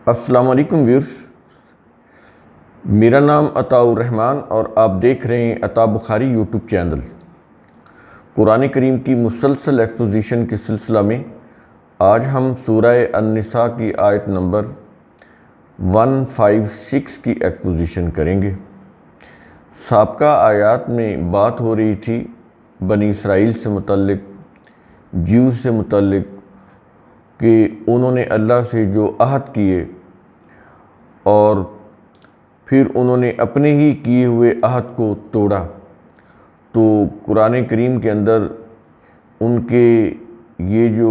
السلام علیکم ویورز، میرا نام عطاء الرحمن اور آپ دیکھ رہے ہیں عطاء بخاری یوٹیوب چینل۔ قرآن کریم کی مسلسل ایکسپوزیشن کے سلسلہ میں آج ہم سورہ النساء کی آیت نمبر 156 کی ایکسپوزیشن کریں گے۔ سابقہ آیات میں بات ہو رہی تھی بنی اسرائیل سے متعلق، جیوز سے متعلق، کہ انہوں نے اللہ سے جو عہد کیے اور پھر انہوں نے اپنے ہی کیے ہوئے عہد کو توڑا، تو قرآن کریم کے اندر ان کے یہ جو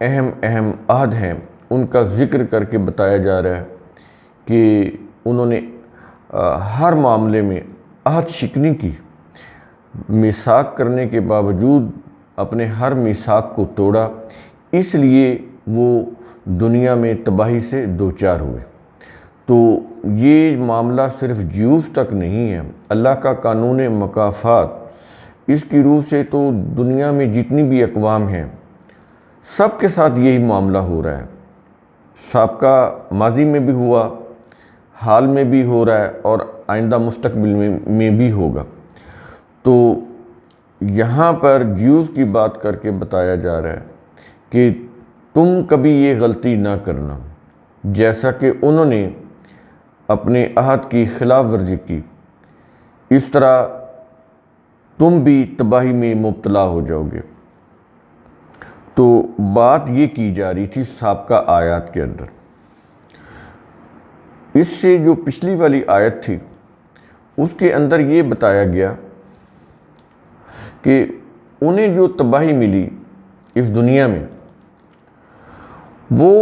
اہم عہد ہیں ان کا ذکر کر کے بتایا جا رہا ہے کہ انہوں نے ہر معاملے میں عہد شکنی کی، میثاق کرنے کے باوجود اپنے ہر میثاق کو توڑا، اس لیے وہ دنیا میں تباہی سے دوچار ہوئے۔ تو یہ معاملہ صرف جیوز تک نہیں ہے، اللہ کا قانون مکافات، اس کی روح سے تو دنیا میں جتنی بھی اقوام ہیں سب کے ساتھ یہی معاملہ ہو رہا ہے۔ سابقہ ماضی میں بھی ہوا، حال میں بھی ہو رہا ہے اور آئندہ مستقبل میں بھی ہوگا۔ تو یہاں پر جیوز کی بات کر کے بتایا جا رہا ہے کہ تم کبھی یہ غلطی نہ کرنا، جیسا کہ انہوں نے اپنے عہد کی خلاف ورزی کی، اس طرح تم بھی تباہی میں مبتلا ہو جاؤ گے۔ تو بات یہ کی جا رہی تھی سابقہ آیات کے اندر۔ اس سے جو پچھلی والی آیت تھی اس کے اندر یہ بتایا گیا کہ انہیں جو تباہی ملی اس دنیا میں، وہ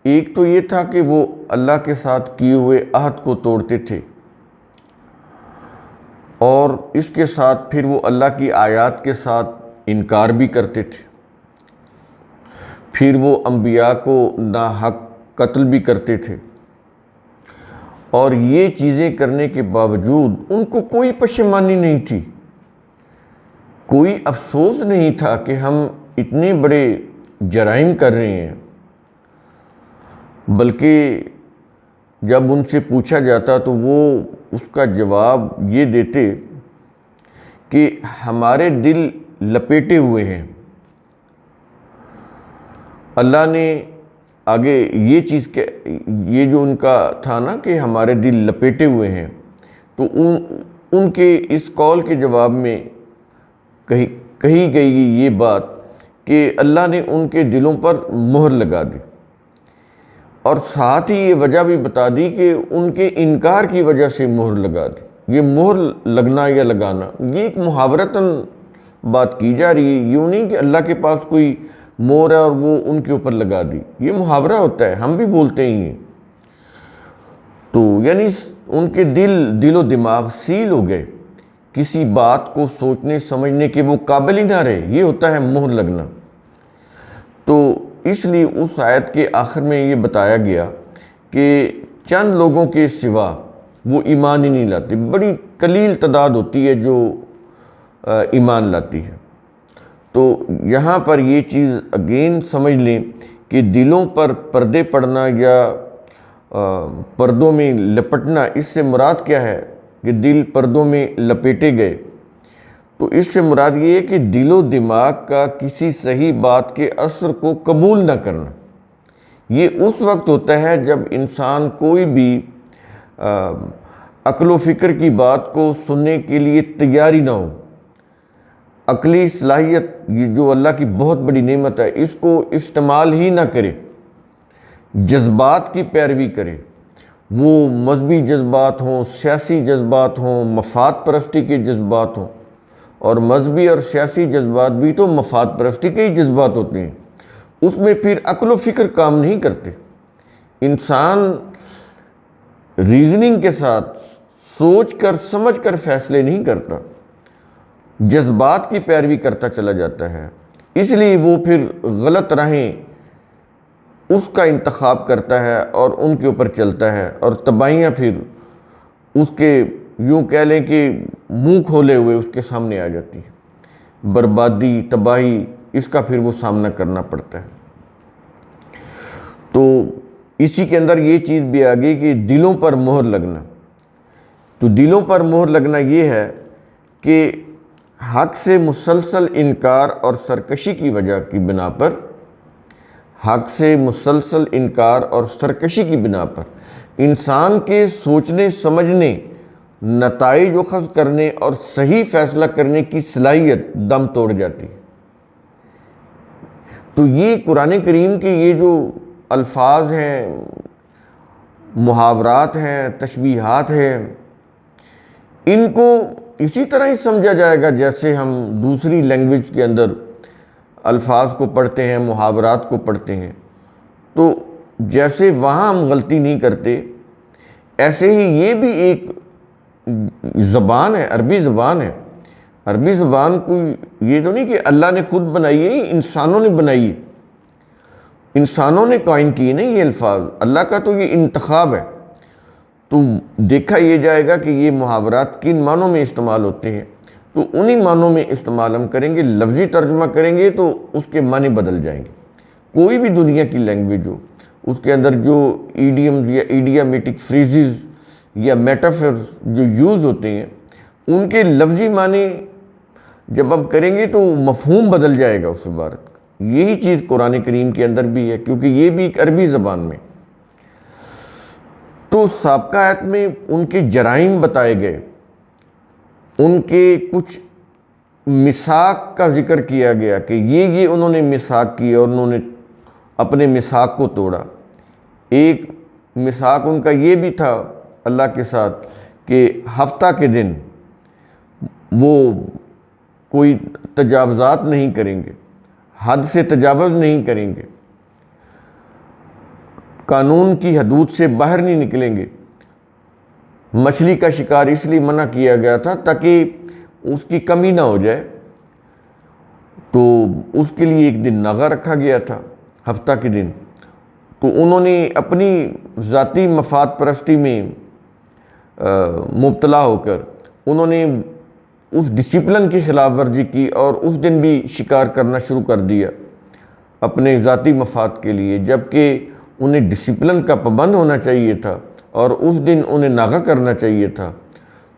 ایک تو یہ تھا کہ وہ اللہ کے ساتھ کیے ہوئے عہد کو توڑتے تھے، اور اس کے ساتھ پھر وہ اللہ کی آیات کے ساتھ انکار بھی کرتے تھے، پھر وہ انبیاء کو ناحق قتل بھی کرتے تھے، اور یہ چیزیں کرنے کے باوجود ان کو کوئی پشیمانی نہیں تھی، کوئی افسوس نہیں تھا کہ ہم اتنے بڑے جرائم کر رہے ہیں۔ بلکہ جب ان سے پوچھا جاتا تو وہ اس کا جواب یہ دیتے کہ ہمارے دل لپیٹے ہوئے ہیں۔ اللہ نے آگے یہ چیز کہ یہ جو ان کا تھا نا کہ ہمارے دل لپیٹے ہوئے ہیں، تو ان کے اس قول کے جواب میں کہی گئی یہ بات کہ اللہ نے ان کے دلوں پر مہر لگا دی، اور ساتھ ہی یہ وجہ بھی بتا دی کہ ان کے انکار کی وجہ سے مہر لگا دی۔ یہ مہر لگنا یا لگانا یہ ایک محاورتاً بات کی جا رہی ہے، یوں نہیں کہ اللہ کے پاس کوئی مہر ہے اور وہ ان کے اوپر لگا دی، یہ محاورہ ہوتا ہے، ہم بھی بولتے ہی ہیں۔ تو یعنی ان کے دل و دماغ سیل ہو گئے، کسی بات کو سوچنے سمجھنے کے وہ قابل ہی نہ رہے، یہ ہوتا ہے مہر لگنا۔ تو اس لیے اس آیت کے آخر میں یہ بتایا گیا کہ چند لوگوں کے سوا وہ ایمان ہی نہیں لاتے، بڑی قلیل تعداد ہوتی ہے جو ایمان لاتی ہے۔ تو یہاں پر یہ چیز اگین سمجھ لیں کہ دلوں پر پردے پڑنا یا پردوں میں لپٹنا، اس سے مراد کیا ہے کہ دل پردوں میں لپیٹے گئے، تو اس سے مراد یہ ہے کہ دل و دماغ کا کسی صحیح بات کے اثر کو قبول نہ کرنا۔ یہ اس وقت ہوتا ہے جب انسان کوئی بھی عقل و فکر کی بات کو سننے کے لیے تیاری نہ ہو، عقلی صلاحیت یہ جو اللہ کی بہت بڑی نعمت ہے اس کو استعمال ہی نہ کرے، جذبات کی پیروی کرے، وہ مذہبی جذبات ہوں، سیاسی جذبات ہوں، مفاد پرستی کے جذبات ہوں، اور مذہبی اور سیاسی جذبات بھی تو مفاد پرستی کے ہی جذبات ہوتے ہیں، اس میں پھر عقل و فکر کام نہیں کرتے۔ انسان ریزننگ کے ساتھ سوچ کر سمجھ کر فیصلے نہیں کرتا، جذبات کی پیروی کرتا چلا جاتا ہے، اس لیے وہ پھر غلط راہیں اس کا انتخاب کرتا ہے اور ان کے اوپر چلتا ہے، اور تباہیاں پھر اس کے یوں کہہ لیں کہ منہ کھولے ہوئے اس کے سامنے آ جاتی ہے، بربادی، تباہی، اس کا پھر وہ سامنا کرنا پڑتا ہے۔ تو اسی کے اندر یہ چیز بھی آ گئی کہ دلوں پر مہر لگنا. تو دلوں پر مہر لگنا یہ ہے کہ حق سے مسلسل انکار اور سرکشی کی وجہ کی بنا پر، حق سے مسلسل انکار اور سرکشی کی بنا پر انسان کے سوچنے سمجھنے، نتائج اخذ کرنے اور صحیح فیصلہ کرنے کی صلاحیت دم توڑ جاتی ہے. تو یہ قرآن کریم کے یہ جو الفاظ ہیں، محاورات ہیں، تشبیہات ہیں، ان کو اسی طرح ہی سمجھا جائے گا جیسے ہم دوسری لینگویج کے اندر الفاظ کو پڑھتے ہیں، محاورات کو پڑھتے ہیں. تو جیسے وہاں ہم غلطی نہیں کرتے، ایسے ہی یہ بھی ایک زبان ہے، عربی زبان ہے. عربی زبان کو یہ تو نہیں کہ اللہ نے خود بنائی ہے، انسانوں نے بنائی ہے، انسانوں نے قائم کی نہیں یہ الفاظ. اللہ کا تو یہ انتخاب ہے. تو دیکھا یہ جائے گا کہ یہ محاورات کن معنوں میں استعمال ہوتے ہیں، تو انہی معنوں میں استعمال ہم کریں گے. لفظی ترجمہ کریں گے تو اس کے معنی بدل جائیں گے. کوئی بھی دنیا کی لینگویج ہو، اس کے اندر جو ایڈیمز یا ایڈیامیٹک فریزز یا میٹافرز جو یوز ہوتے ہیں، ان کے لفظی معنی جب ہم کریں گے تو مفہوم بدل جائے گا اس عبارت کا. یہی چیز قرآن کریم کے اندر بھی ہے، کیونکہ یہ بھی ایک عربی زبان میں. تو سابقہ آیت میں ان کے جرائم بتائے گئے، ان کے کچھ میثاق کا ذکر کیا گیا کہ یہ انہوں نے میثاق کی اور انہوں نے اپنے میثاق کو توڑا. ایک میثاق ان کا یہ بھی تھا اللہ کے ساتھ کہ ہفتہ کے دن وہ کوئی تجاوزات نہیں کریں گے، حد سے تجاوز نہیں کریں گے، قانون کی حدود سے باہر نہیں نکلیں گے. مچھلی کا شکار اس لیے منع کیا گیا تھا تاکہ اس کی کمی نہ ہو جائے. تو اس کے لیے ایک دن ناغہ رکھا گیا تھا، ہفتہ کے دن. تو انہوں نے اپنی ذاتی مفاد پرستی میں مبتلا ہو کر انہوں نے اس ڈسپلن کی خلاف ورزی کی اور اس دن بھی شکار کرنا شروع کر دیا اپنے ذاتی مفاد کے لیے، جبکہ انہیں ڈسپلن کا پابند ہونا چاہیے تھا اور اس دن انہیں ناغہ کرنا چاہیے تھا.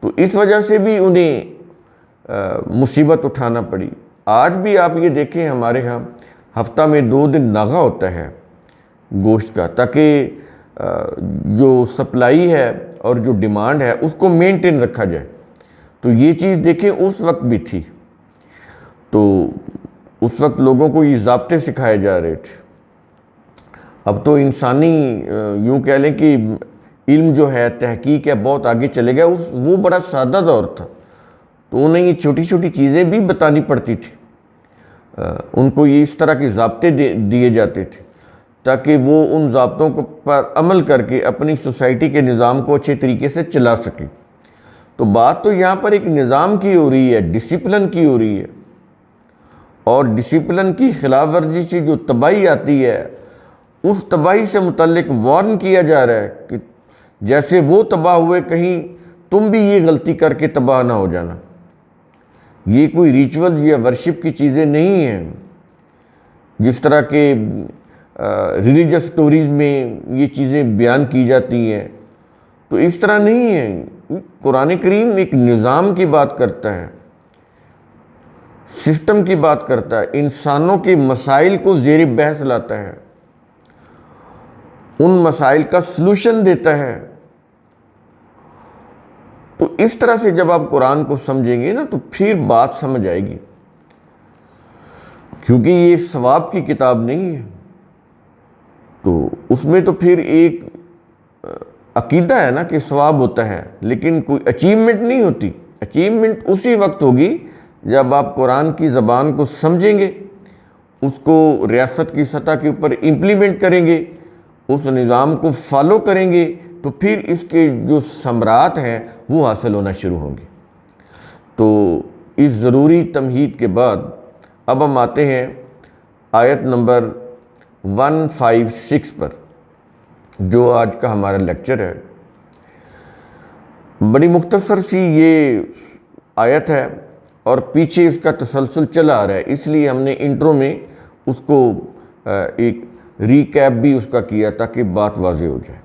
تو اس وجہ سے بھی انہیں مصیبت اٹھانا پڑی. آج بھی آپ یہ دیکھیں ہمارے ہاں ہفتہ میں 2 دن ناغہ ہوتا ہے گوشت کا، تاکہ جو سپلائی ہے اور جو ڈیمانڈ ہے اس کو مینٹین رکھا جائے. تو یہ چیز دیکھیں اس وقت بھی تھی. تو اس وقت لوگوں کو یہ ضابطے سکھائے جا رہے تھے. اب تو انسانی یوں کہہ لیں کہ علم جو ہے، تحقیق ہے، بہت آگے چلے گیا. وہ بڑا سادہ دور تھا، تو انہیں یہ چھوٹی چھوٹی چیزیں بھی بتانی پڑتی تھی. ان کو یہ اس طرح کے ضابطے دیے جاتے تھے تاکہ وہ ان ضابطوں پر عمل کر کے اپنی سوسائٹی کے نظام کو اچھے طریقے سے چلا سکیں. تو بات تو یہاں پر ایک نظام کی ہو رہی ہے، ڈسپلن کی ہو رہی ہے. اور ڈسپلن کی خلاف ورزی سے جو تباہی آتی ہے، اس تباہی سے متعلق وارن کیا جا رہا ہے کہ جیسے وہ تباہ ہوئے کہیں تم بھی یہ غلطی کر کے تباہ نہ ہو جانا. یہ کوئی ریچول یا ورشپ کی چیزیں نہیں ہیں جس طرح کے ریلیجس سٹوریز میں یہ چیزیں بیان کی جاتی ہیں. تو اس طرح نہیں ہے. قرآن کریم ایک نظام کی بات کرتا ہے، سسٹم کی بات کرتا ہے، انسانوں کے مسائل کو زیر بحث لاتا ہے، ان مسائل کا سلوشن دیتا ہے. تو اس طرح سے جب آپ قرآن کو سمجھیں گے نا تو پھر بات سمجھ آئے گی، کیونکہ یہ ثواب کی کتاب نہیں ہے. تو اس میں تو پھر ایک عقیدہ ہے نا کہ ثواب ہوتا ہے، لیکن کوئی اچیومنٹ نہیں ہوتی. اچیومنٹ اسی وقت ہوگی جب آپ قرآن کی زبان کو سمجھیں گے، اس کو ریاست کی سطح کے اوپر امپلیمنٹ کریں گے، اس نظام کو فالو کریں گے، تو پھر اس کے جو ثمرات ہیں وہ حاصل ہونا شروع ہوں گے. تو اس ضروری تمہید کے بعد اب ہم آتے ہیں آیت نمبر 156 پر، جو آج کا ہمارا لیکچر ہے. بڑی مختصر سی یہ آیت ہے اور پیچھے اس کا تسلسل چلا آ رہا ہے، اس لیے ہم نے انٹرو میں اس کو ایک ریکیپ بھی اس کا کیا تاکہ بات واضح ہو جائے۔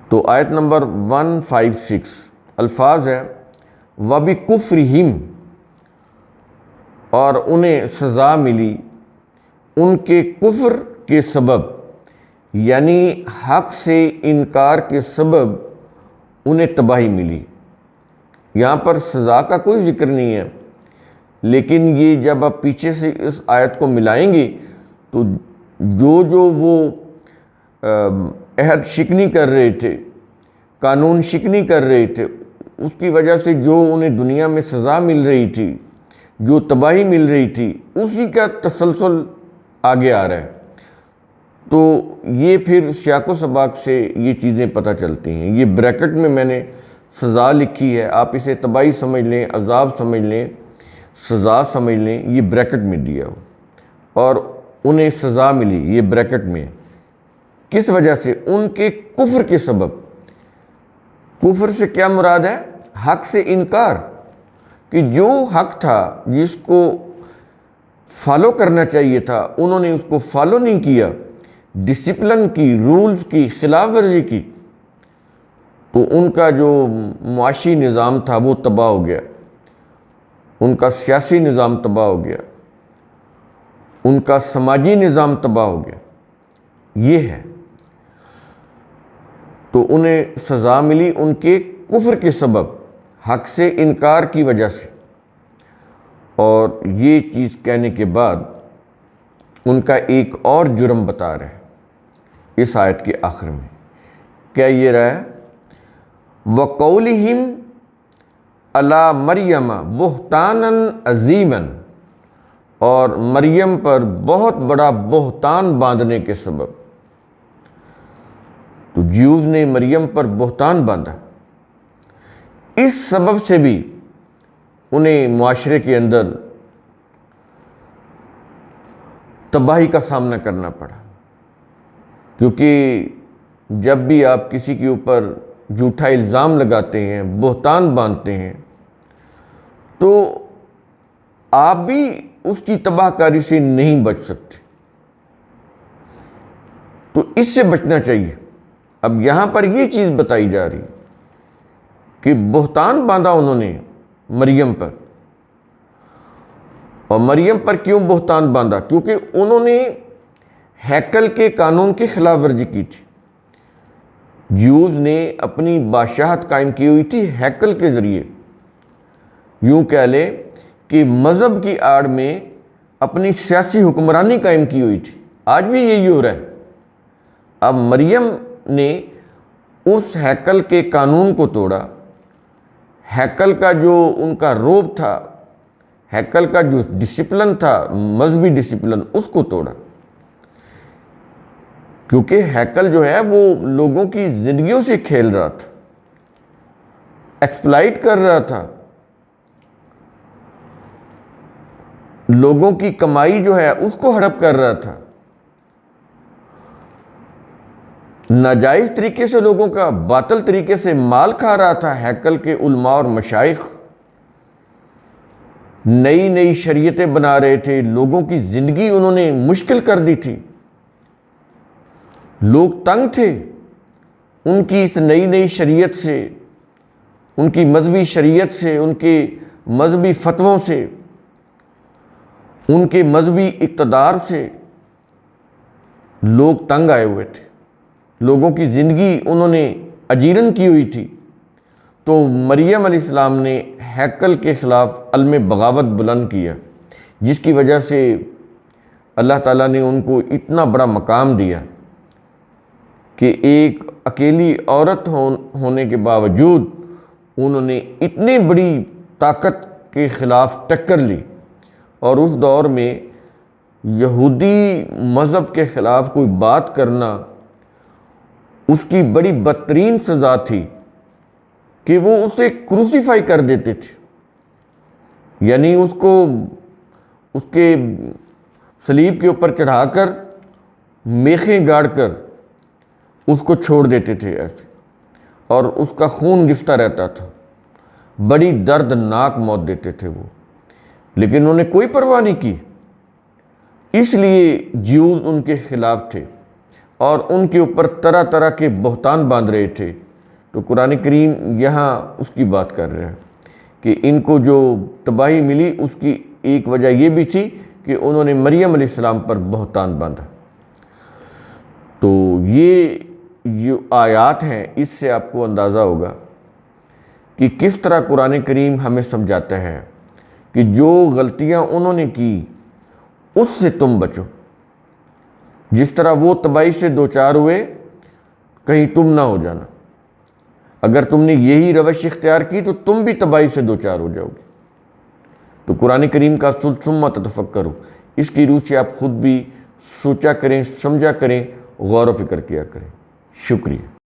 تو آیت نمبر 156 الفاظ ہے وَبِكُفْرِهِمْ، اور انہیں سزا ملی ان کے کفر کے سبب، یعنی حق سے انکار کے سبب انہیں تباہی ملی۔ یہاں پر سزا کا کوئی ذکر نہیں ہے، لیکن یہ جب آپ پیچھے سے اس آیت کو ملائیں گے تو جو وہ عہد شکنی کر رہے تھے، قانون شکنی کر رہے تھے، اس کی وجہ سے جو انہیں دنیا میں سزا مل رہی تھی، جو تباہی مل رہی تھی، اسی کا تسلسل آگے آ رہا ہے۔ تو یہ پھر سیاق و سباق سے یہ چیزیں پتہ چلتی ہیں۔ یہ بریکٹ میں نے سزا لکھی ہے، آپ اسے تباہی سمجھ لیں، عذاب سمجھ لیں، سزا سمجھ لیں، یہ بریکٹ میں دیا ہو۔ اور انہیں سزا ملی، یہ بریکٹ میں، کس وجہ سے؟ ان کے کفر کے سبب۔ کفر سے کیا مراد ہے؟ حق سے انکار، کہ جو حق تھا، جس کو فالو کرنا چاہیے تھا، انہوں نے اس کو فالو نہیں کیا، ڈسپلن کی، رولز کی خلاف ورزی کی، تو ان کا جو معاشی نظام تھا وہ تباہ ہو گیا، ان کا سیاسی نظام تباہ ہو گیا، ان کا سماجی نظام تباہ ہو گیا۔ یہ ہے، تو انہیں سزا ملی ان کے کفر کے سبب، حق سے انکار کی وجہ سے۔ اور یہ چیز کہنے کے بعد ان کا ایک اور جرم بتا رہے ہیں اس آیت کے آخر میں۔ کیا یہ رہا ہے؟ وَقَوْلِهِمْ عَلَى مَرْيَمَ بُهْتَانًا عَظِيمًا، اور مریم پر بہت بڑا بہتان باندھنے کے سبب۔ تو جیوز نے مریم پر بہتان باندھا، اس سبب سے بھی انہیں معاشرے کے اندر تباہی کا سامنا کرنا پڑا۔ کیونکہ جب بھی آپ کسی کے اوپر جھوٹا الزام لگاتے ہیں، بہتان باندھتے ہیں، تو آپ بھی اس کی تباہ کاری سے نہیں بچ سکتے۔ تو اس سے بچنا چاہیے۔ اب یہاں پر یہ چیز بتائی جا رہی کہ بہتان باندھا انہوں نے مریم پر۔ اور مریم پر کیوں بہتان باندھا؟ کیونکہ انہوں نے ہیکل کے قانون کی خلاف ورزی کی تھی۔ جیوز نے اپنی بادشاہت قائم کی ہوئی تھی ہیکل کے ذریعے، یوں کہہ لیں کہ مذہب کی آڑ میں اپنی سیاسی حکمرانی قائم کی ہوئی تھی۔ آج بھی یہی ہو رہا ہے۔ اب مریم نے اس ہیکل کے قانون کو توڑا، ہیکل کا جو ان کا روب تھا، ہیکل کا جو ڈسپلن تھا، مذہبی ڈسپلن، اس کو توڑا۔ کیونکہ ہیکل جو ہے وہ لوگوں کی زندگیوں سے کھیل رہا تھا، ایکسپلائٹ کر رہا تھا، لوگوں کی کمائی جو ہے اس کو ہڑپ کر رہا تھا، ناجائز طریقے سے لوگوں کا باطل طریقے سے مال کھا رہا تھا۔ ہیکل کے علماء اور مشائخ نئی نئی شریعتیں بنا رہے تھے، لوگوں کی زندگی انہوں نے مشکل کر دی تھی، لوگ تنگ تھے ان کی اس نئی نئی شریعت سے، ان کی مذہبی شریعت سے، ان کے مذہبی فتووں سے، ان کے مذہبی اقتدار سے لوگ تنگ آئے ہوئے تھے، لوگوں کی زندگی انہوں نے اجیرن کی ہوئی تھی۔ تو مریم علیہ السلام نے ہیکل کے خلاف علم بغاوت بلند کیا، جس کی وجہ سے اللہ تعالیٰ نے ان کو اتنا بڑا مقام دیا کہ ایک اکیلی عورت ہونے کے باوجود انہوں نے اتنی بڑی طاقت کے خلاف ٹکر لی۔ اور اس دور میں یہودی مذہب کے خلاف کوئی بات کرنا اس کی بڑی بدترین سزا تھی کہ وہ اسے کروسیفائی کر دیتے تھے، یعنی اس کو اس کے صلیب کے اوپر چڑھا کر میخیں گاڑ کر اس کو چھوڑ دیتے تھے ایسے، اور اس کا خون رستا رہتا تھا، بڑی دردناک موت دیتے تھے وہ، لیکن انہوں نے کوئی پرواہ نہیں کی۔ اس لیے جیوز ان کے خلاف تھے اور ان کے اوپر طرح طرح کے بہتان باندھ رہے تھے۔ تو قرآن کریم یہاں اس کی بات کر رہا ہے کہ ان کو جو تباہی ملی اس کی ایک وجہ یہ بھی تھی کہ انہوں نے مریم علیہ السلام پر بہتان باندھا۔ تو یہ جو آیات ہیں اس سے آپ کو اندازہ ہوگا کہ کس طرح قرآن کریم ہمیں سمجھاتا ہے کہ جو غلطیاں انہوں نے کی اس سے تم بچو، جس طرح وہ تباہی سے دوچار ہوئے کہیں تم نہ ہو جانا۔ اگر تم نے یہی روش اختیار کی تو تم بھی تباہی سے دوچار ہو جاؤ گے۔ تو قرآن کریم کا اصول ثم تتفکروا، اس کی روح سے آپ خود بھی سوچا کریں، سمجھا کریں، غور و فکر کیا کریں۔ شکریہ۔